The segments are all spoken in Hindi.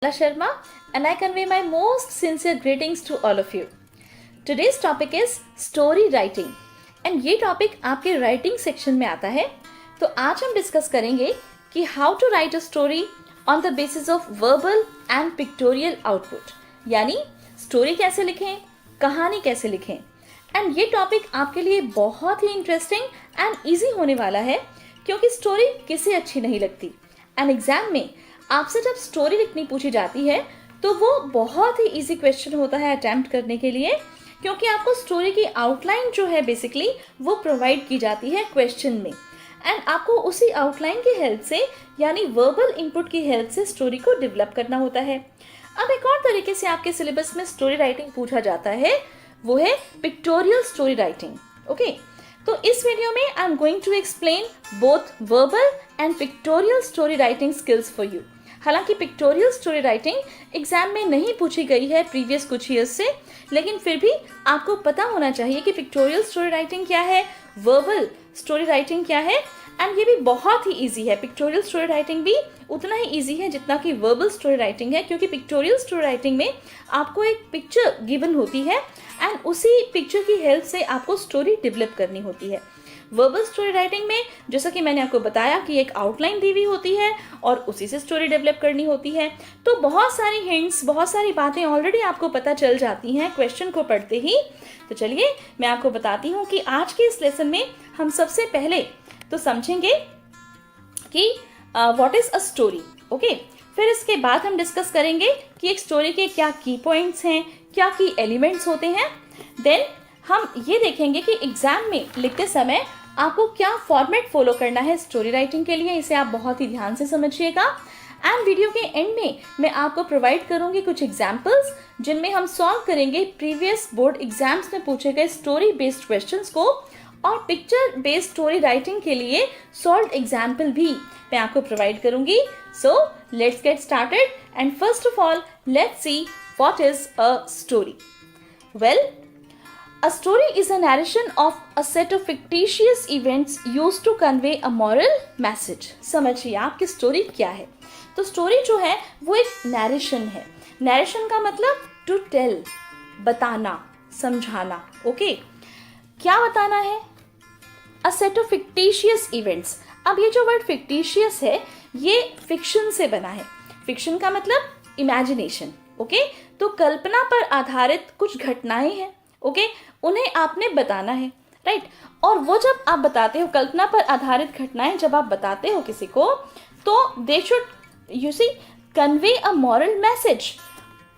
Sharma, and I convey my most sincere greetings to all of you. Today's topic is story writing and ये टॉपिक आपके राइटिंग सेक्शन में आता है. तो आज हम डिस्कस करेंगे कि how to write a story on the basis of verbal and pictorial output, यानी स्टोरी कैसे लिखें, कहानी कैसे लिखें. एंड ये टॉपिक आपके लिए बहुत ही इंटरेस्टिंग एंड ईजी होने वाला है क्योंकि स्टोरी किसे अच्छी नहीं लगती. एंड एग्जाम में आपसे जब स्टोरी लिखनी पूछी जाती है तो वो बहुत ही इजी क्वेश्चन होता है अटेम्प्ट करने के लिए, क्योंकि आपको स्टोरी की आउटलाइन जो है बेसिकली वो प्रोवाइड की जाती है क्वेश्चन में, एंड आपको उसी आउटलाइन की हेल्प से यानी वर्बल इनपुट की हेल्प से स्टोरी को डेवलप करना होता है. अब एक और तरीके से आपके सिलेबस में स्टोरी राइटिंग पूछा जाता है, वो है पिक्टोरियल स्टोरी राइटिंग. ओके, तो इस वीडियो में I am going to explain both verbal and pictorial story writing skills for you. हालांकि पिक्टोरियल स्टोरी राइटिंग एग्जाम में नहीं पूछी गई है प्रीवियस कुछ ईयर्स से, लेकिन फिर भी आपको पता होना चाहिए कि पिक्टोरियल स्टोरी राइटिंग क्या है, वर्बल स्टोरी राइटिंग क्या है. एंड ये भी बहुत ही इजी है. पिक्टोरियल स्टोरी राइटिंग भी उतना ही इजी है जितना कि वर्बल स्टोरी राइटिंग है, क्योंकि पिक्टोरियल स्टोरी राइटिंग में आपको एक पिक्चर गिवन होती है एंड उसी पिक्चर की हेल्प से आपको स्टोरी डेवलप करनी होती है. वर्बल स्टोरी राइटिंग में जैसा कि मैंने आपको बताया कि एक आउटलाइन दी हुई होती है और उसी से स्टोरी डेवलप करनी होती है. तो बहुत सारी हिंट्स, बहुत सारी बातें ऑलरेडी आपको पता चल जाती हैं क्वेश्चन को पढ़ते ही. तो चलिए मैं आपको बताती हूँ कि आज के इस लेसन में हम सबसे पहले तो समझेंगे कि what is a story. Okay, फिर इसके बाद हम डिस्कस करेंगे कि एक स्टोरी के क्या की पॉइंट्स हैं, क्या की एलिमेंट्स होते हैं. देन हम ये देखेंगे कि एग्जाम में लिखते समय आपको क्या फॉर्मेट फॉलो करना है स्टोरी राइटिंग के लिए. इसे आप बहुत ही ध्यान से समझिएगा. एंड वीडियो के एंड में मैं आपको प्रोवाइड करूंगी कुछ एग्जाम्पल्स जिनमें हम सॉल्व करेंगे प्रीवियस बोर्ड एग्जाम्स में पूछे गए स्टोरी बेस्ड क्वेश्चंस को, और पिक्चर बेस्ड स्टोरी राइटिंग के लिए सॉल्व एग्जाम्पल भी मैं आपको प्रोवाइड करूंगी. So let's get started and first of all let's see what is a story. Well, a story is a narration of a set of fictitious events used to convey a moral message. समझिए आपकी स्टोरी क्या है. तो स्टोरी जो है वो एक नैरेशन है. नैरेशन का मतलब टू टेल, बताना, समझाना. ओके, क्या बताना है? A set of fictitious events. अब ये जो वर्ड फिक्टिशियस है ये फिक्शन से बना है. फिक्शन का मतलब इमेजिनेशन. ओके, तो कल्पना पर आधारित कुछ घटनाएं हैं. ओके, उन्हें आपने बताना है, राइट. और वो जब आप बताते हो, कल्पना पर आधारित घटनाएं जब आप बताते हो किसी को, तो they should you see convey a moral message.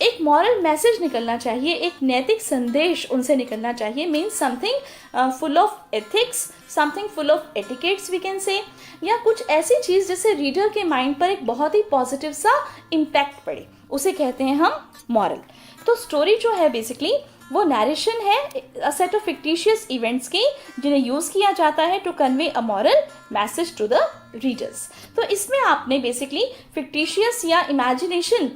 एक मॉरल मैसेज निकलना चाहिए, एक नैतिक संदेश उनसे निकलना चाहिए. Means something full of ethics, something full of etiquettes we can say, या कुछ ऐसी चीज़ जिससे रीडर के माइंड पर एक बहुत ही पॉजिटिव सा इम्पैक्ट पड़े, उसे कहते हैं हम मॉरल. तो स्टोरी जो है बेसिकली वो नैरेशन है a set of fictitious events की, जिन्हें यूज़ किया जाता है to convey a moral message to the readers. तो इसमें आपने बेसिकली फिक्टिशियस या इमेजिनेशन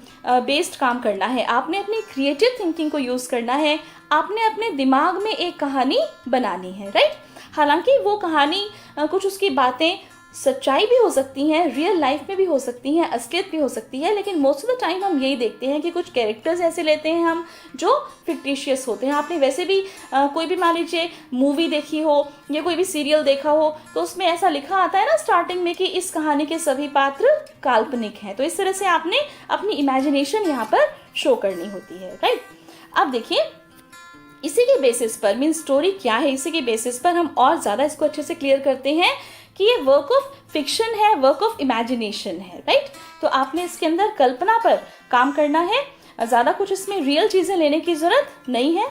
बेस्ड काम करना है. आपने अपनी क्रिएटिव थिंकिंग को यूज़ करना है. आपने अपने दिमाग में एक कहानी बनानी है, राइट. हालांकि वो कहानी कुछ उसकी बातें सच्चाई भी हो सकती हैं, रियल लाइफ में भी हो सकती हैं, असलियत भी हो सकती है, लेकिन मोस्ट ऑफ द टाइम हम यही देखते हैं कि कुछ कैरेक्टर्स ऐसे लेते हैं हम जो फिक्टिशियस होते हैं. आपने वैसे भी कोई भी मान लीजिए मूवी देखी हो या कोई भी सीरियल देखा हो तो उसमें ऐसा लिखा आता है ना स्टार्टिंग में कि इस कहानी के सभी पात्र काल्पनिक हैं. तो इस तरह से आपने अपनी इमेजिनेशन यहाँ पर शो करनी होती है, राइट. अब देखिए, इसी के बेसिस पर मीन स्टोरी क्या है, इसी के बेसिस पर हम और ज़्यादा इसको अच्छे से क्लियर करते हैं कि ये वर्क ऑफ फिक्शन है, वर्क ऑफ इमेजिनेशन है, राइट. तो आपने इसके अंदर कल्पना पर काम करना है. ज़्यादा कुछ इसमें रियल चीज़ें लेने की ज़रूरत नहीं है.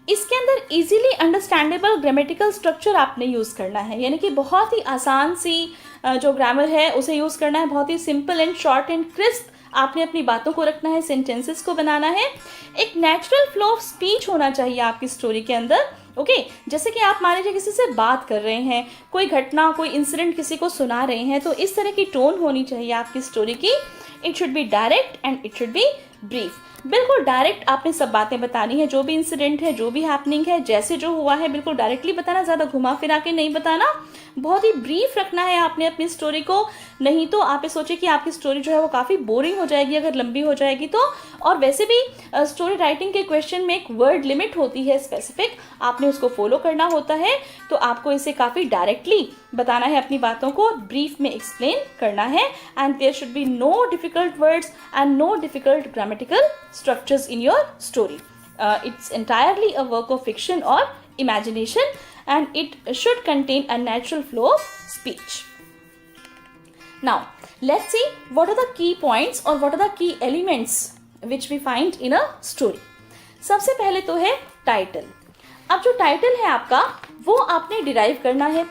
इसके अंदर इजीली अंडरस्टैंडेबल ग्रामेटिकल स्ट्रक्चर आपने यूज़ करना है, यानी कि बहुत ही आसान सी जो ग्रामर है उसे यूज़ करना है. बहुत ही simple and short and crisp आपने अपनी बातों को रखना है, सेंटेंसेस को बनाना है. एक नेचुरल फ्लो ऑफ स्पीच होना चाहिए आपकी स्टोरी के अंदर. ओके, जैसे कि आप मान लीजिए किसी से बात कर रहे हैं, कोई घटना, कोई इंसिडेंट किसी को सुना रहे हैं, तो इस तरह की टोन होनी चाहिए आपकी स्टोरी की. It should be direct and it should be brief, बिल्कुल डायरेक्ट आपने सब बातें बतानी है, जो भी इंसिडेंट है, जो भी हैपनिंग है, जैसे जो हुआ है बिल्कुल डायरेक्टली बताना, ज़्यादा घुमा फिरा के नहीं बताना, बहुत ही ब्रीफ रखना है आपने अपनी स्टोरी को। नहीं तो आप ये सोचिए कि आपकी स्टोरी जो है वो काफ़ी बोरिंग हो जाएगी अगर लंबी हो जाएगी तो। और वैसे भी स्टोरी राइटिंग के क्वेश्चन में एक वर्ड लिमिट होती है स्पेसिफिक, आपने उसको फॉलो करना होता है। तो आपको इसे काफ़ी डायरेक्टली बताना है, अपनी बातों को ब्रीफ में एक्सप्लेन करना है। And there should be no difficult words and no difficult grammatical structures in your story. It's entirely a work of fiction or imagination, and it should contain a natural flow of speech. Now, let's see what are the key points or what are the key elements which we find in a story. सबसे पहले तो है टाइटल. अब जो टाइटल है आपका वो आपने डिराइव करना है.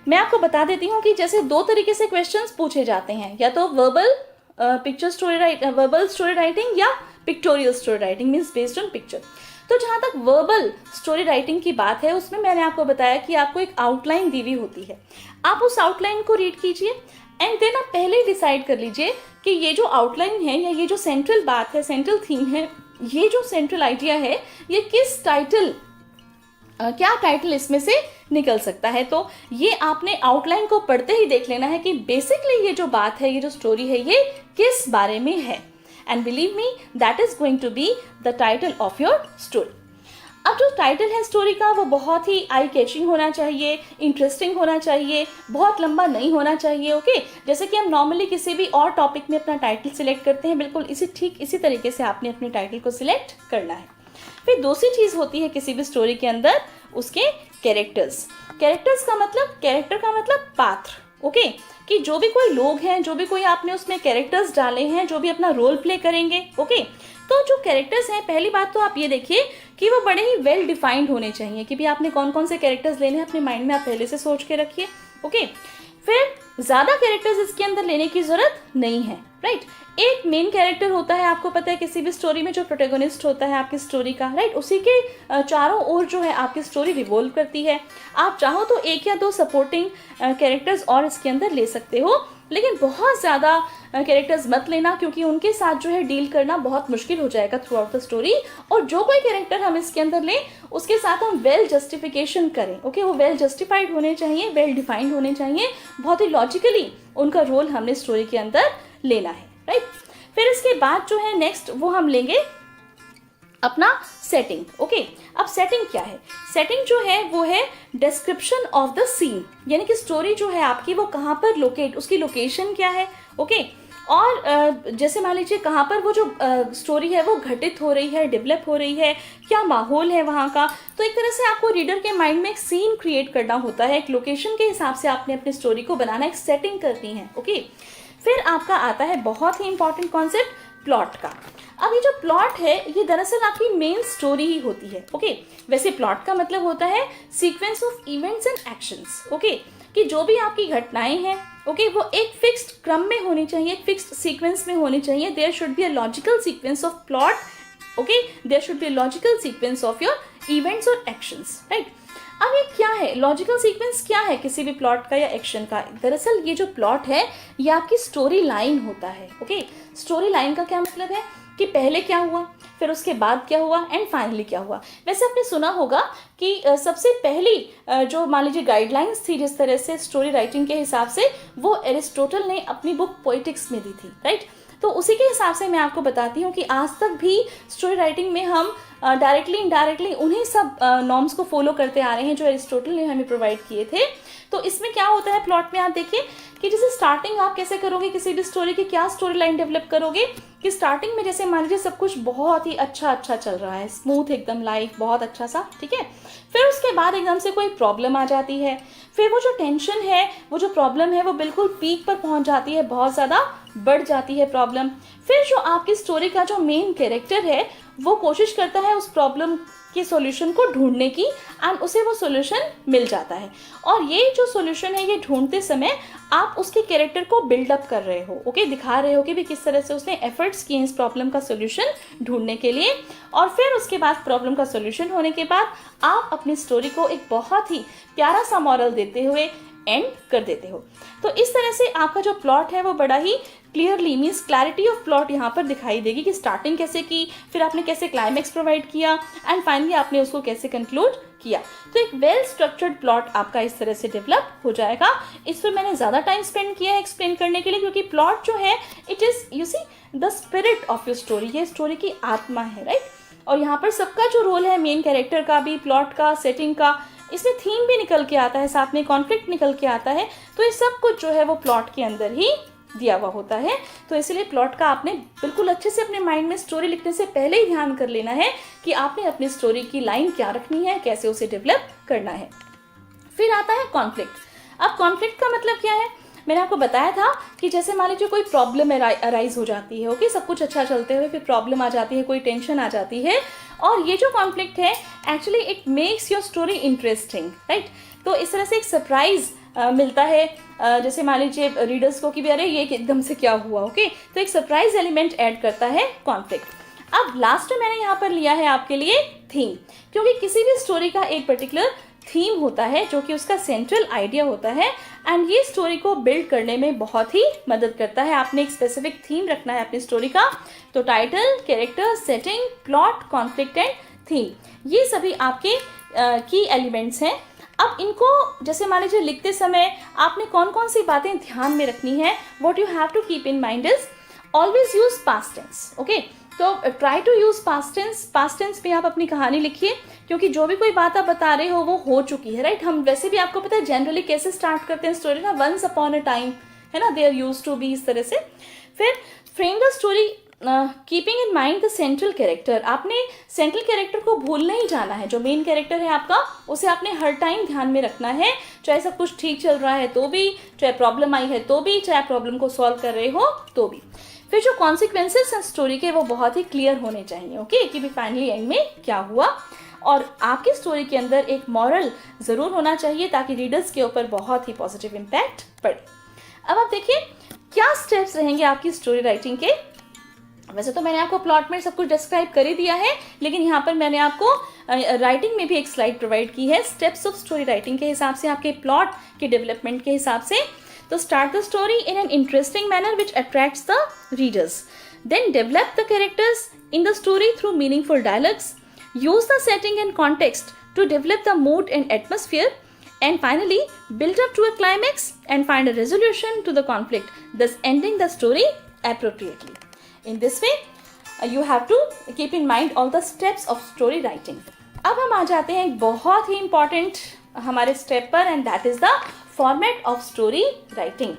मैं आपको बता देती हूँ कि जैसे दो तरीके से क्वेश्चंस पूछे जाते हैं, या तो वर्बल स्टोरी राइटिंग या pictorial story writing, means based on picture. तो जहाँ तक वर्बल स्टोरी राइटिंग की बात है उसमें मैंने आपको बताया कि आपको एक आउटलाइन दी हुई होती है. आप उस आउटलाइन को रीड कीजिए एंड देन आप पहले ही डिसाइड कर लीजिए कि ये जो आउटलाइन है या ये जो सेंट्रल बात है, सेंट्रल थीम है, ये जो सेंट्रल आइडिया है, ये किस टाइटल क्या टाइटल इसमें से निकल सकता है. तो ये आपने आउटलाइन को पढ़ते ही देख लेना है कि बेसिकली ये जो बात है, ये जो स्टोरी है, ये किस बारे में है. And believe me, that is going to be the title of your story. अब जो टाइटल है स्टोरी का वो बहुत ही आई कैचिंग होना चाहिए, इंटरेस्टिंग होना चाहिए, बहुत लंबा नहीं होना चाहिए. ओके, जैसे कि हम नॉर्मली किसी भी और टॉपिक में अपना टाइटल सिलेक्ट करते हैं, बिल्कुल ठीक इसी तरीके से आपने अपने टाइटल को सिलेक्ट करना है. फिर दूसरी चीज़ होती है किसी भी स्टोरी के अंदर उसके कैरेक्टर्स. कैरेक्टर्स का मतलब, कैरेक्टर का मतलब पात्र. ओके, कि जो भी कोई लोग हैं, जो भी कोई आपने उसमें कैरेक्टर्स डाले हैं, जो भी अपना रोल प्ले करेंगे. ओके, तो जो कैरेक्टर्स हैं, पहली बात तो आप ये देखिए कि वो बड़े ही वेल डिफाइंड होने चाहिए कि भी आपने कौन कौन से कैरेक्टर्स लेने हैं अपने माइंड में आप पहले से सोच के रखिए. ओके, फिर ज़्यादा कैरेक्टर्स इसके अंदर लेने की ज़रूरत नहीं है. राइट, एक मेन कैरेक्टर होता है, आपको पता है किसी भी स्टोरी में जो प्रोटैगनिस्ट होता है आपकी स्टोरी का. राइट, उसी के चारों ओर जो है आपकी स्टोरी रिवॉल्व करती है. आप चाहो तो एक या दो सपोर्टिंग कैरेक्टर्स और इसके अंदर ले सकते हो, लेकिन बहुत ज़्यादा कैरेक्टर्स मत लेना क्योंकि उनके साथ जो है डील करना बहुत मुश्किल हो जाएगा थ्रू आउट द स्टोरी. और जो कोई कैरेक्टर हम इसके अंदर लें उसके साथ हम वेल जस्टिफिकेशन करें. ओके, वो वेल जस्टिफाइड होने चाहिए, वेल डिफाइंड होने चाहिए, बहुत ही लॉजिकली उनका रोल हमने स्टोरी के अंदर लेना है. राइट, फिर इसके बाद जो है नेक्स्ट वो हम लेंगे अपना सेटिंग. ओके, अब सेटिंग क्या है? सेटिंग जो है वो है डिस्क्रिप्शन ऑफ द सीन, यानी कि स्टोरी जो है आपकी वो कहाँ पर लोकेट, उसकी लोकेशन क्या है. ओके, और जैसे मान लीजिए कहाँ पर वो जो स्टोरी है वो घटित हो रही है, डेवलप हो रही है, क्या माहौल है वहाँ का. तो एक तरह से आपको रीडर के माइंड में एक सीन क्रिएट करना होता है, एक लोकेशन के हिसाब से आपने अपनी स्टोरी को बनाना, एक सेटिंग करनी है. ओके, फिर आपका आता है बहुत ही इंपॉर्टेंट कॉन्सेप्ट प्लॉट का. अब ये जो प्लॉट है ये दरअसल आपकी मेन स्टोरी ही होती है. ओके, वैसे प्लॉट का मतलब होता है sequence of events and actions. Okay, कि जो भी आपकी घटनाएं हैं ओके वो एक फिक्स्ड क्रम में होनी चाहिए, एक फिक्स्ड सीक्वेंस में होनी चाहिए. There should be a logical sequence of plot. Okay, there should be a logical sequence of your events और एक्शंस. राइट, अब ये क्या है, लॉजिकल सीक्वेंस क्या है किसी भी प्लॉट का या एक्शन का? दरअसल ये जो प्लॉट है ये आपकी स्टोरी लाइन होता है. ओके, स्टोरी लाइन का क्या मतलब है कि पहले क्या हुआ, फिर उसके बाद क्या हुआ एंड फाइनली क्या हुआ. वैसे आपने सुना होगा कि सबसे पहली जो मान लीजिए गाइडलाइंस थी जिस तरह से स्टोरी राइटिंग के हिसाब से, वो एरिस्टोटल ने अपनी बुक पोएटिक्स में दी थी. राइट, तो उसी के हिसाब से मैं आपको बताती हूँ कि आज तक भी स्टोरी राइटिंग में हम डायरेक्टली इनडायरेक्टली उन्हीं सब नॉर्म्स को फॉलो करते आ रहे हैं जो एरिस्टोटल ने हमें प्रोवाइड किए थे. तो इसमें क्या होता है प्लॉट में, आप देखिए कि जैसे स्टार्टिंग आप कैसे करोगे किसी भी स्टोरी की, क्या स्टोरी लाइन डेवलप करोगे कि स्टार्टिंग में जैसे मान लीजिए सब कुछ बहुत ही अच्छा चल रहा है, स्मूथ एकदम लाइफ बहुत अच्छा सा. ठीक है, फिर उसके बाद एकदम से कोई प्रॉब्लम आ जाती है, फिर वो जो टेंशन है, वो जो प्रॉब्लम है वो बिल्कुल पीक पर पहुंच जाती है, बहुत ज़्यादा बढ़ जाती है प्रॉब्लम. फिर जो आपकी स्टोरी का जो मेन कैरेक्टर है वो कोशिश करता है उस प्रॉब्लम के सॉल्यूशन को ढूंढने की एंड उसे वो सॉल्यूशन मिल जाता है. और ये जो सॉल्यूशन है ये ढूंढते समय आप उसके कैरेक्टर को बिल्डअप कर रहे हो. ओके, दिखा रहे हो कि भी किस तरह से उसने एफर्ट्स किए इस प्रॉब्लम का सॉल्यूशन ढूंढने के लिए. और फिर उसके बाद प्रॉब्लम का सॉल्यूशन होने के बाद आप अपनी स्टोरी को एक बहुत ही प्यारा सा मॉरल देते हुए, एंड कर देते हो। तो इस तरह से आपका जो प्लॉट है वो बड़ा ही clearly means clarity of plot यहाँ पर दिखाई देगी कि स्टार्टिंग कैसे की, फिर आपने कैसे क्लाइमैक्स प्रोवाइड किया एंड फाइनली आपने उसको कैसे कंक्लूड किया। तो एक वेल स्ट्रक्चर्ड प्लॉट आपका इस तरह से डेवलप हो जाएगा। इस पर मैंने ज़्यादा टाइम स्पेंड किया है एक्सप्लेन करने के लिए, क्योंकि प्लॉट जो है it is you see the spirit of your story, ये स्टोरी की आत्मा है, राइट। और यहाँ पर सबका जो रोल है, मेन कैरेक्टर का भी, प्लॉट का, सेटिंग का, इसमें थीम भी निकल के आता है, साथ में कॉन्फ्लिक्ट निकल के आता है। तो ये सब कुछ जो है वो प्लॉट के अंदर ही दिया हुआ होता है। तो इसलिए प्लॉट का आपने बिल्कुल अच्छे से अपने माइंड में स्टोरी लिखने से पहले ही ध्यान कर लेना है कि आपने अपनी स्टोरी की लाइन क्या रखनी है, कैसे उसे डेवलप करना है। फिर आता है कॉन्फ्लिक्ट। अब कॉन्फ्लिक्ट का मतलब क्या है, मैंने आपको बताया था कि जैसे मान लीजिए कोई प्रॉब्लम अराइज हो जाती है, ओके, सब कुछ अच्छा चलते हुए फिर प्रॉब्लम आ जाती है, कोई टेंशन आ जाती है, और ये जो कॉन्फ्लिक्ट है actually it makes your story interesting, right. तो इस तरह से एक सरप्राइज मिलता है, जैसे मान लीजिए रीडर्स को कि भी अरे ये एकदम से क्या हुआ, ओके। तो एक सरप्राइज एलिमेंट ऐड करता है कॉन्फ्लिक्ट। अब लास्ट में मैंने यहाँ पर लिया है आपके लिए थीम, क्योंकि किसी भी स्टोरी का एक पर्टिकुलर थीम होता है जो कि उसका सेंट्रल आइडिया होता है, एंड ये स्टोरी को बिल्ड करने में बहुत ही मदद करता है। आपने एक स्पेसिफिक थीम रखना है अपनी स्टोरी का। तो title, character, setting, plot, conflict and theme, ये सभी आपके की एलिमेंट्स हैं। अब इनको जैसे मान लीजिए लिखते समय आपने कौन कौन सी बातें ध्यान में रखनी है, what you have to keep in mind is always use past tense, okay. तो try to use past tense. Past tense में आप अपनी कहानी लिखिए, क्योंकि जो भी कोई बात आप बता रहे हो वो हो चुकी है, राइट। हम वैसे भी आपको पता है जनरली कैसे स्टार्ट करते हैं स्टोरी ना, वंस अपॉन अ टाइम, है ना, they are use to be, इस तरह से। फिर frame the story keeping in mind the central character. आपने सेंट्रल कैरेक्टर को भूल नहीं जाना है। जो मेन कैरेक्टर है आपका उसे आपने हर टाइम ध्यान में रखना है, चाहे सब कुछ ठीक चल रहा है तो भी, चाहे प्रॉब्लम आई है तो भी, चाहे प्रॉब्लम को सॉल्व कर रहे हो तो भी। फिर जो कॉन्सिक्वेंसेस हैं स्टोरी के वो बहुत ही क्लियर होने चाहिए, ओके, कि भी फाइनली एंड में क्या हुआ। और आपकी स्टोरी के अंदर एक मॉरल ज़रूर होना चाहिए ताकि रीडर्स के ऊपर बहुत ही पॉजिटिव इम्पैक्ट पड़े। अब आप देखिए क्या स्टेप्स रहेंगे आपकी स्टोरी राइटिंग के। वैसे तो मैंने आपको प्लॉट में सब कुछ डिस्क्राइब कर ही दिया है, लेकिन यहाँ पर मैंने आपको राइटिंग में भी एक स्लाइड प्रोवाइड की है स्टेप्स ऑफ स्टोरी राइटिंग के हिसाब से, आपके प्लॉट के डेवलपमेंट के हिसाब से। तो start the story in an interesting manner which attracts the readers, then develop the characters in the story through meaningful dialogues, use the setting and context to develop the mood and atmosphere, and finally build up to a climax and find a resolution to the conflict, thus ending the story appropriately. In this way you have to keep in mind all the steps of story writing. अब हम आ जाते हैं एक बहुत ही important हमारे स्टेप पर, and that is the format of story writing.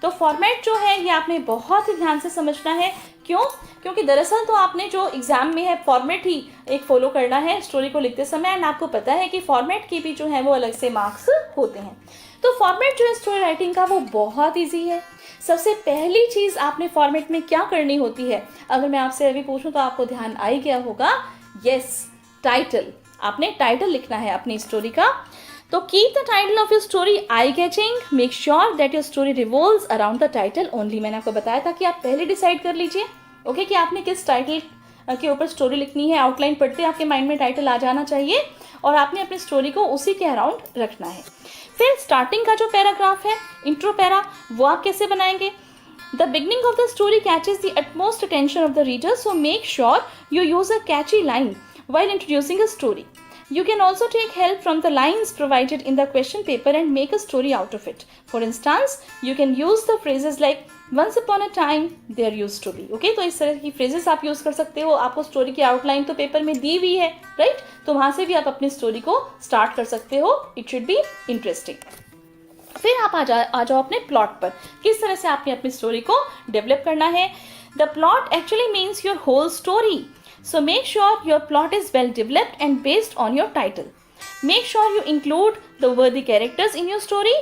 तो फॉर्मेट जो है ये आपने बहुत ही ध्यान से समझना है। क्यों? क्योंकि दरअसल तो आपने जो एग्जाम में है फॉर्मेट ही एक फॉलो करना है स्टोरी को लिखते समय, एंड आपको पता है कि फॉर्मेट की भी जो है वो अलग से मार्क्स होते हैं। तो फॉर्मेट जो है स्टोरी राइटिंग का वो बहुत ईजी है। सबसे पहली चीज़ आपने फॉर्मेट में क्या करनी होती है, अगर मैं आपसे अभी पूछूं तो आपको ध्यान आ ही गया होगा, यस, टाइटल। आपने टाइटल लिखना है अपनी स्टोरी का। तो keep the title of your story eye catching, make sure that your story revolves around the title only. मैंने आपको बताया था कि आप पहले डिसाइड कर लीजिए, ओके, कि आपने किस टाइटल के ऊपर स्टोरी लिखनी है। आउटलाइन पढ़ते आपके माइंड में टाइटल आ जाना चाहिए और आपने अपनी स्टोरी को उसी के अराउंड रखना है। फिर स्टार्टिंग का जो पैराग्राफ है, इंट्रो पैरा, वो आप कैसे बनाएंगे। The beginning of the story catches the utmost attention of the reader, so make sure you use a catchy line while introducing a story. You can also take help from the lines provided in the question paper and make a story out of it. For instance, you can use the phrases like once upon a time there used to be. Okay, तो इस तरह की phrases आप use कर सकते हो। आपको स्टोरी की आउटलाइन तो पेपर में दी हुई है, राइट, तो वहाँ से भी आप अपनी स्टोरी को स्टार्ट कर सकते हो। It should be interesting. फिर आप आ जाओ अपने प्लॉट पर, किस तरह से आपने अपनी स्टोरी को डेवलप करना है। The plot actually means your whole story, so make sure your plot is well developed and based on your title. Make sure you include the worthy characters in your story.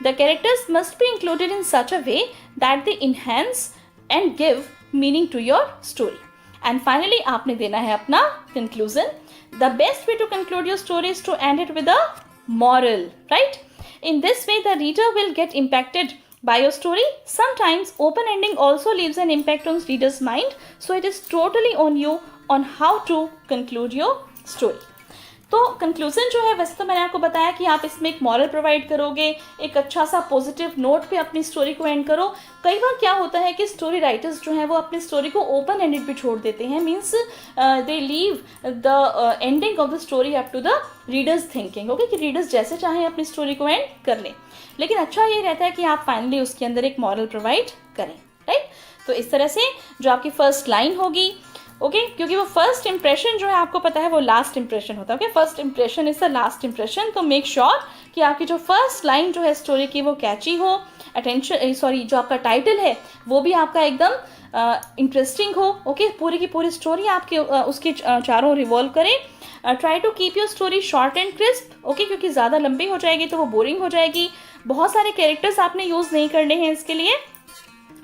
The characters must be included in such a way that they enhance and give meaning to your story. And finally आपने देना है अपना conclusion. The best way to conclude your story is to end it with a moral, right? In this way the reader will get impacted by your story. Sometimes open ending also leaves an impact on reader's mind, so it is totally on you on how to conclude your story. तो कंक्लूजन जो है, वैसे तो मैंने आपको बताया कि आप इसमें एक मॉरल प्रोवाइड करोगे, एक अच्छा सा पॉजिटिव नोट पे अपनी स्टोरी को एंड करो। कई बार क्या होता है कि स्टोरी राइटर्स जो हैं वो अपनी स्टोरी को ओपन एंडेड भी छोड़ देते हैं, means they leave the ending of the story up to the readers thinking, okay, कि रीडर्स जैसे चाहें अपनी स्टोरी को एंड कर लें। लेकिन अच्छा ये रहता है कि आप फाइनली उसके अंदर एक मॉरल प्रोवाइड करें, राइट। तो इस तरह से जो आपकी फर्स्ट लाइन होगी, ओके, क्योंकि वो फर्स्ट इंप्रेशन जो है आपको पता है वो लास्ट इंप्रेशन होता है, okay, first impression is the last impression. तो मेक श्योर कि आपकी जो फर्स्ट लाइन जो है स्टोरी की वो कैची हो, अटेंशन सॉरी जो आपका टाइटल है वो भी आपका एकदम इंटरेस्टिंग हो, ओके, पूरी की पूरी स्टोरी आपके उसके चारों रिवॉल्व करें। Try to keep your story short and crisp, okay, क्योंकि ज़्यादा लंबी हो जाएगी तो वो बोरिंग हो जाएगी। बहुत सारे कैरेक्टर्स आपने यूज़ नहीं करने हैं इसके लिए,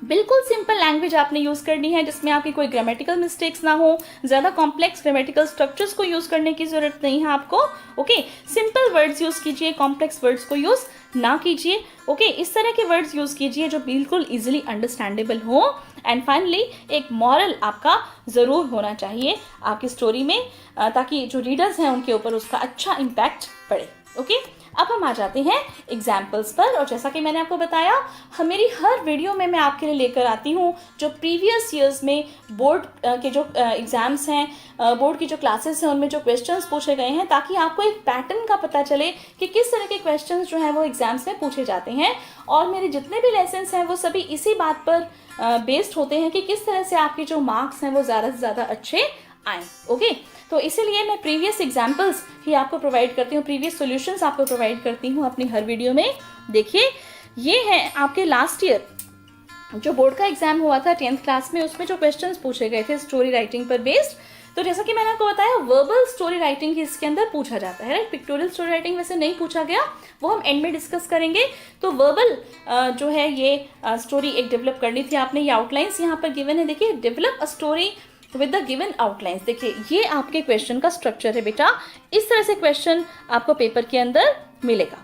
बिल्कुल सिंपल लैंग्वेज आपने यूज़ करनी है जिसमें आपकी कोई ग्रामेटिकल मिस्टेक्स ना हो, ज़्यादा कॉम्प्लेक्स ग्रामेटिकल स्ट्रक्चर्स को यूज़ करने की ज़रूरत नहीं है आपको, ओके। सिंपल वर्ड्स यूज़ कीजिए, कॉम्प्लेक्स वर्ड्स को यूज़ ना कीजिए, ओके। इस तरह के वर्ड्स यूज़ कीजिए जो बिल्कुल ईजिली अंडरस्टैंडेबल हो। एंड फाइनली एक मॉरल आपका ज़रूर होना चाहिए आपकी स्टोरी में, ताकि जो रीडर्स हैं उनके ऊपर उसका अच्छा इम्पैक्ट पड़े, ओके। अब हम आ जाते हैं एग्जाम्पल्स पर, और जैसा कि मैंने आपको बताया मेरी हर वीडियो में मैं आपके लिए लेकर आती हूँ जो प्रीवियस ईयर्स में बोर्ड के जो एग्ज़ाम्स हैं, बोर्ड की जो क्लासेस हैं उनमें जो क्वेश्चंस पूछे गए हैं, ताकि आपको एक पैटर्न का पता चले कि किस तरह के क्वेश्चंस जो हैं वो एग्ज़ाम्स में पूछे जाते हैं। और मेरे जितने भी लेसन्स हैं वो सभी इसी बात पर बेस्ड होते हैं कि किस तरह से आपके जो मार्क्स हैं वो ज़्यादा से ज़्यादा अच्छे आएँ, ओके। तो इसीलिए मैं प्रीवियस एग्जाम्पल्स ही आपको प्रोवाइड करती हूँ, प्रीवियस सॉल्यूशंस आपको प्रोवाइड करती हूँ अपनी हर वीडियो में। देखिए ये है आपके लास्ट ईयर जो बोर्ड का एग्जाम हुआ था 10th क्लास में, उसमें जो क्वेश्चंस पूछे गए थे स्टोरी राइटिंग पर बेस्ड। तो जैसा कि मैंने आपको बताया वर्बल स्टोरी राइटिंग ही इसके अंदर पूछा जाता है, राइट। पिक्टोरियल स्टोरी राइटिंग वैसे नहीं पूछा गया, वो हम एंड में डिस्कस करेंगे। तो वर्बल जो है ये स्टोरी एक डेवलप करनी थी आपने। ये आउटलाइंस यहाँ पर गिवन है, देखिए, develop a story with the given outlines. देखिए ये आपके क्वेश्चन का स्ट्रक्चर है बेटा, इस तरह से क्वेश्चन आपको पेपर के अंदर मिलेगा।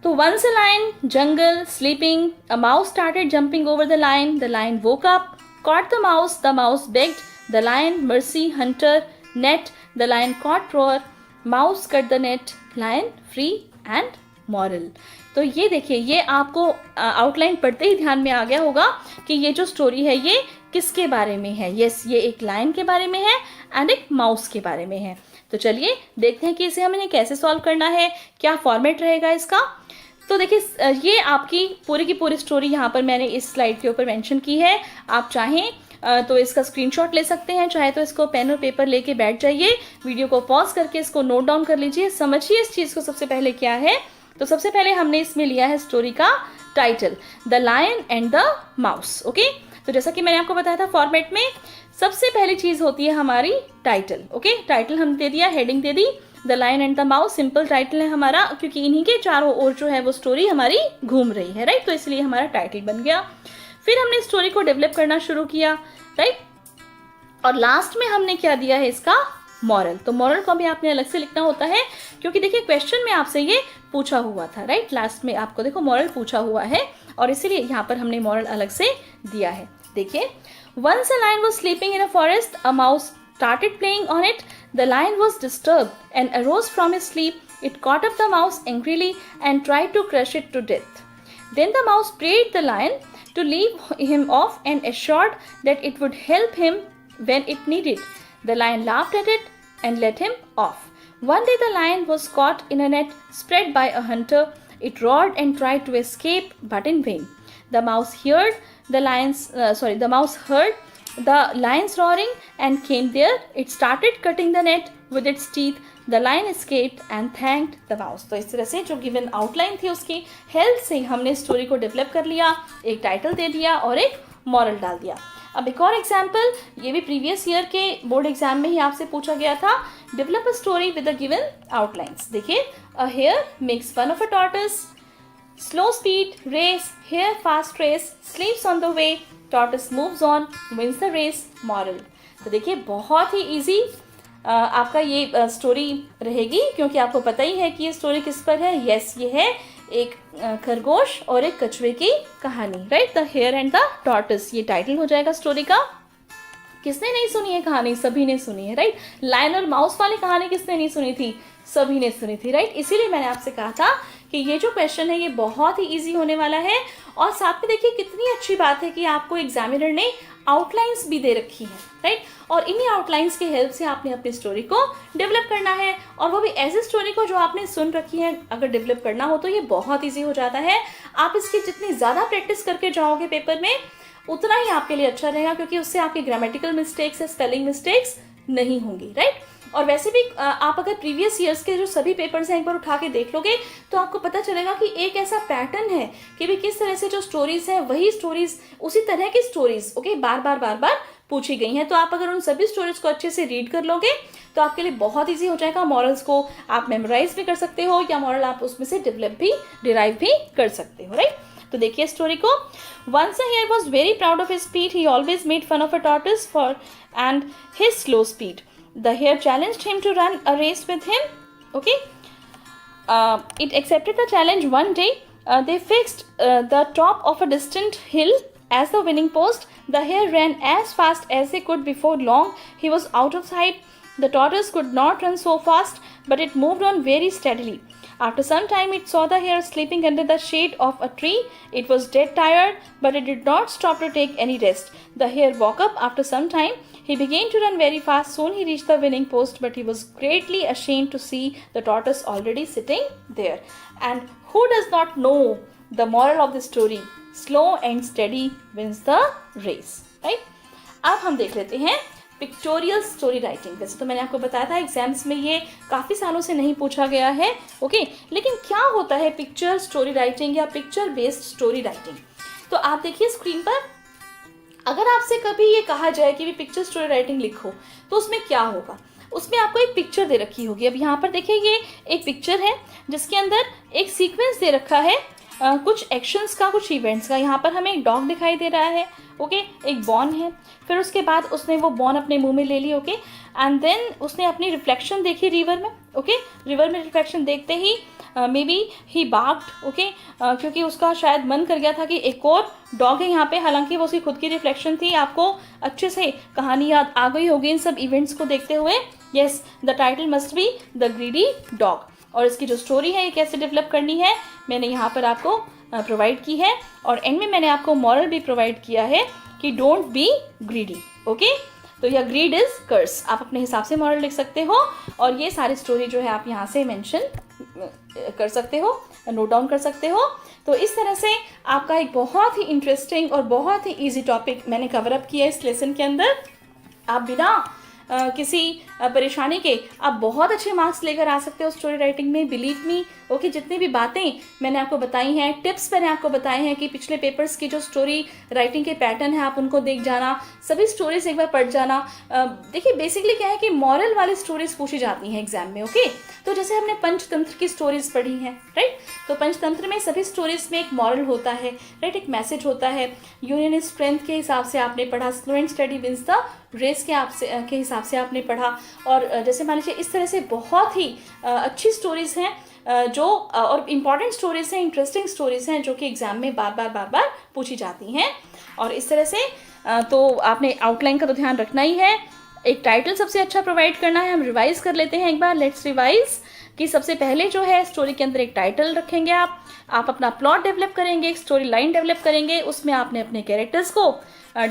तो once a lion, jungle, sleeping, a mouse started jumping over the lion woke up, caught the mouse begged, the lion, mercy, hunter, net, the lion caught roar, mouse cut the net, lion free and moral। तो ये देखिए, ये आपको आउटलाइन पढ़ते ही ध्यान में आ गया होगा कि ये जो स्टोरी है ये किसके बारे में है। यस, ये एक लायन के बारे में है एंड एक माउस के बारे में है। तो चलिए देखते हैं कि इसे हमें कैसे सॉल्व करना है, क्या फॉर्मेट रहेगा इसका। तो देखिए ये आपकी पूरी की पूरी स्टोरी यहाँ पर मैंने इस स्लाइड के ऊपर मेंशन की है। आप चाहें तो इसका स्क्रीनशॉट ले सकते हैं, चाहे तो इसको पेन और पेपर लेके बैठ जाइए, वीडियो को पॉज करके इसको नोट डाउन कर लीजिए, समझिए इस चीज़ को। सबसे पहले क्या है, तो सबसे पहले हमने इसमें लिया है स्टोरी का title, the lion and the mouse, okay. तो जैसा कि मैंने आपको बताया था फॉर्मेट में सबसे पहली चीज़ होती है हमारी टाइटल, ओके। टाइटल हमने दे दिया, हेडिंग दे दी, the lion and the mouse, simple title है हमारा, क्योंकि इन्हीं के चारों ओर जो है वो स्टोरी हमारी घूम रही है, राइट। तो इसलिए हमारा टाइटल बन गया। फिर हमने स्टोरी को डेवलप करना शुरू किया, राइट। और लास्ट में हमने क्या दिया है, इसका मॉरल। तो मॉरल को भी आपने अलग से लिखना होता है, क्योंकि देखिए क्वेश्चन में आपसे ये पूछा हुआ था, राइट। लास्ट में आपको देखो मॉरल पूछा हुआ है, और इसीलिए यहाँ पर हमने मॉरल अलग से दिया है। देखिए, once a lion was sleeping in a forest, a mouse started playing on it. The lion was disturbed and arose from his sleep. It caught up the mouse angrily and tried to crush it to death. Then the mouse prayed the lion to leave him off and assured that it would help him when it needed. The lion laughed at it and let him off. One day the lion was caught in a net spread by a hunter. It roared and tried to escape, but in vain. The mouse heard the mouse heard the lion's roaring and came there. It started cutting the net with its teeth. The lion escaped and thanked the mouse. तो इस तरह से जो गिवन आउटलाइन थी उसकी हेल्प से हमने स्टोरी को डेवलप कर लिया, एक टाइटल दे दिया और एक मॉरल डाल दिया। अब एक और एग्जाम्पल, ये भी प्रीवियस ईयर के बोर्ड एग्जाम में ही आपसे पूछा गया था, develop a story with the given outlines. देखिए, a hare makes fun of a tortoise, slow speed race, hare fast race, sleeps on the way, tortoise moves on, wins the race, moral। तो देखिए बहुत ही इजी आपका ये स्टोरी रहेगी, क्योंकि आपको पता ही है कि ये स्टोरी किस पर है। यस, ये है एक खरगोश और एक कछुए की कहानी, right. The hare and the tortoise, ये टाइटल हो जाएगा स्टोरी का। किसने नहीं सुनी है कहानी, सभी ने सुनी है, राइट। लायन और माउस वाली कहानी किसने नहीं सुनी थी, सभी ने सुनी थी, राइट। इसीलिए मैंने आपसे कहा था कि ये जो क्वेश्चन है ये बहुत ही इजी होने वाला है। और साथ में देखिए कितनी अच्छी बात है कि आपको एग्जामिनर ने आउटलाइंस भी दे रखी है, राइट। और इन्हीं आउटलाइंस की हेल्प से आपने अपनी स्टोरी को डेवलप करना है, और वो भी ऐसी स्टोरी को जो आपने सुन रखी है अगर डेवलप करना हो तो ये बहुत ईजी हो जाता है। आप इसकी जितनी ज़्यादा प्रैक्टिस करके जाओगे पेपर में उतना ही आपके लिए अच्छा रहेगा, क्योंकि उससे आपकी ग्रामेटिकल मिस्टेक्स या स्पेलिंग मिस्टेक्स नहीं होंगी, राइट। और वैसे भी आप अगर प्रीवियस ईयर्स के जो सभी पेपर्स हैं एक बार उठा के देख लोगे तो आपको पता चलेगा कि एक ऐसा पैटर्न है कि भी किस तरह से जो स्टोरीज हैं वही स्टोरीज, उसी तरह की स्टोरीज ओके बार बार पूछी गई हैं। तो आप अगर उन सभी स्टोरीज को अच्छे से रीड कर लोगे तो आपके लिए बहुत ईजी हो जाएगा। मॉरल्स को आप मेमोराइज भी कर सकते हो या मॉरल आप उसमें से डिराइव भी कर सकते हो, राइट। तो देखिए स्टोरी को। Once a hare was very proud of his speed. He always made fun of a tortoise and his slow speed. The hare challenged him to run a race with him. Okay. It accepted the challenge one day. They fixed the top of a distant hill as the winning post. The hare ran as fast as he could. Before long, he was out of sight. The tortoise could not run so fast, but it moved on very steadily. After some time, it saw the hare sleeping under the shade of a tree. It was dead tired, but it did not stop to take any rest. The hare woke up after some time. He began to run very fast. Soon he reached the winning post, but he was greatly ashamed to see the tortoise already sitting there. And who does not know the moral of the story? Slow and steady wins the race. Right? अब हम देख लेते हैं पिक्टोरियल स्टोरी राइटिंग। वैसे तो मैंने आपको बताया था एग्जाम्स में ये काफ़ी सालों से नहीं पूछा गया है, ओके। लेकिन क्या होता है पिक्चर स्टोरी राइटिंग या पिक्चर बेस्ड स्टोरी राइटिंग? तो आप देखिए स्क्रीन पर, अगर आपसे कभी ये कहा जाए कि भी पिक्चर स्टोरी राइटिंग लिखो तो उसमें क्या होगा? उसमें आपको एक पिक्चर दे रखी होगी। अब यहाँ पर देखिए ये एक पिक्चर है जिसके अंदर एक सीक्वेंस दे रखा है कुछ एक्शंस का, कुछ इवेंट्स का। यहाँ पर हमें एक डॉग दिखाई दे रहा है, ओके, एक बॉन है, फिर उसके बाद उसने वो बॉन अपने मुंह में ले ली, ओके, एंड देन उसने अपनी रिफ्लेक्शन देखी रिवर में, ओके। रिवर में रिफ्लेक्शन देखते ही may be he barged, okay, क्योंकि उसका शायद मन कर गया था कि एक और डॉग है यहाँ पे। हालांकि वो उसकी खुद की रिफ्लेक्शन थी। आपको अच्छे से कहानी याद आ गई होगी इन सब इवेंट्स को देखते हुए। Yes, the title must be the greedy dog. और इसकी जो स्टोरी है ये कैसे डेवलप करनी है मैंने यहाँ पर आपको प्रोवाइड की है, और एंड में मैंने आपको मॉरल भी प्रोवाइड किया है कि डोंट बी ग्रीडी, ओके। तो यह ग्रीड इज कर्स, आप अपने हिसाब से मॉरल लिख सकते हो, और ये सारी स्टोरी जो है आप यहाँ से मेंशन कर सकते हो, नोट डाउन कर सकते हो। तो इस तरह से आपका एक बहुत ही इंटरेस्टिंग और बहुत ही इजी टॉपिक मैंने कवर अप किया इस लेसन के अंदर। आप बिना किसी परेशानी के आप बहुत अच्छे मार्क्स लेकर आ सकते हो स्टोरी राइटिंग में, बिलीव मी, ओके। जितनी भी बातें मैंने आपको बताई हैं, टिप्स मैंने आपको बताए हैं कि पिछले पेपर्स की जो स्टोरी राइटिंग के पैटर्न है आप उनको देख जाना, सभी स्टोरीज एक बार पढ़ जाना। देखिए बेसिकली क्या है कि मॉरल वाली स्टोरीज पूछी जाती हैं एग्जाम में, ओके। तो जैसे हमने पंचतंत्र की स्टोरीज पढ़ी हैं, राइट, तो पंचतंत्र में सभी स्टोरीज में एक मॉरल होता है, राइट, एक मैसेज होता है। यूनियन इज स्ट्रेंथ के हिसाब से आपने पढ़ा, slow and steady wins the race के हिसाब से आपने पढ़ा। और जैसे मान लीजिए इस तरह से बहुत ही अच्छी स्टोरीज हैं जो और इम्पॉर्टेंट स्टोरीज हैं, इंटरेस्टिंग स्टोरीज हैं जो कि एग्जाम में बार बार पूछी जाती हैं। और इस तरह से तो आपने आउटलाइन का तो ध्यान रखना ही है, एक टाइटल सबसे अच्छा प्रोवाइड करना है। हम रिवाइज कर लेते हैं एक बार, लेट्स रिवाइज कि सबसे पहले जो है स्टोरी के अंदर एक टाइटल रखेंगे आप अपना प्लॉट डेवलप करेंगे, एक स्टोरी लाइन डेवलप करेंगे, उसमें आपने अपने कैरेक्टर्स को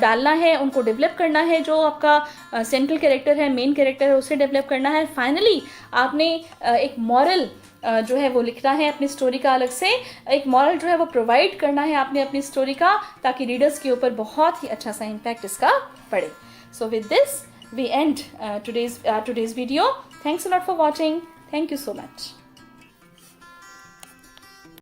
डालना है, उनको डेवलप करना है। जो आपका सेंट्रल कैरेक्टर है, मेन कैरेक्टर है, उसे डेवलप करना है। फाइनली आपने एक मॉरल जो है वो लिखना है अपनी स्टोरी का, अलग से एक मॉरल जो है वो प्रोवाइड करना है आपने अपनी स्टोरी का, ताकि रीडर्स के ऊपर बहुत ही अच्छा सा इम्पैक्ट इसका पड़े। So with this we end today's video. Thanks a lot for watching. Thank you so much.